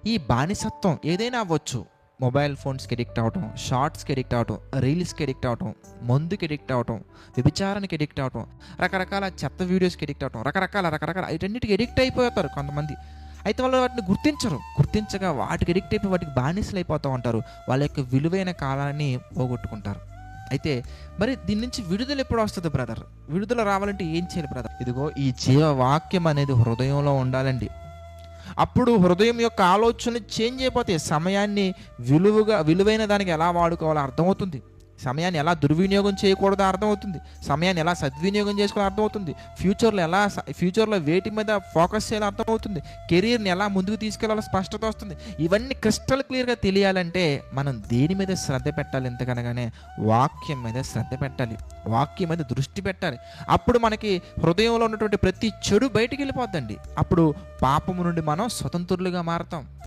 ఈ బానిసత్వం ఏదైనా అవ్వచ్చు. మొబైల్ ఫోన్స్‌కి అడిక్ట్ అవ్వటం, షార్ట్స్‌కి అడిక్ట్ అవ్వటం, రీల్స్‌కి అడిక్ట్ అవ్వటం, మందుకి అడిక్ట్ అవ్వటం, వ్యభిచారానికి అడిక్ట్ అవ్వటం, రకరకాల చెత్త వీడియోస్‌కి అడిక్ట్ అవ్వటం, రకరకాల వీటన్నిటికి అడిక్ట్ అయిపోతారు కొంతమంది. అయితే వాళ్ళు వాటిని గుర్తించరు. గుర్తించగా వాటికి అడిక్ట్ అయిపోయి వాటికి బానిసలు అయిపోతూ ఉంటారు. వాళ్ళ యొక్క విలువైన కాలాన్ని పోగొట్టుకుంటారు. అయితే మరి దీని నుంచి విడుదల ఎప్పుడు వస్తది బ్రదర్? విడుదల రావాలంటే ఏం చేయాలి బ్రదర్? ఇదిగో ఈ జీవవాక్యం అనేది హృదయంలో ఉండాలండి. అప్పుడు హృదయం యొక్క ఆలోచనలు చేంజ్ అయిపోతాయి. సమయాన్ని విలువైన దానికి ఎలా వాడుకోవాలో అర్థమవుతుంది. సమయాన్ని ఎలా దుర్వినియోగం చేయకూడదో అర్థమవుతుంది. సమయాన్ని ఎలా సద్వినియోగం చేసుకోవాలో అర్థమవుతుంది. ఫ్యూచర్లో వేటి మీద ఫోకస్ చేయాలో అర్థమవుతుంది. కెరీర్ని ఎలా ముందుకు తీసుకెళ్లాలో స్పష్టత వస్తుంది. ఇవన్నీ క్రిస్టల్ క్లియర్గా తెలియాలంటే మనం దేని మీద శ్రద్ధ పెట్టాలి? ఎంతకనగానే వాక్యం మీద శ్రద్ధ పెట్టాలి. వాక్యం మీద దృష్టి పెట్టాలి. అప్పుడు మనకి హృదయంలో ఉన్నటువంటి ప్రతి చెడు బయటికి వెళ్ళిపోద్దండి. అప్పుడు పాపము నుండి మనం స్వతంత్రులుగా మారతాం.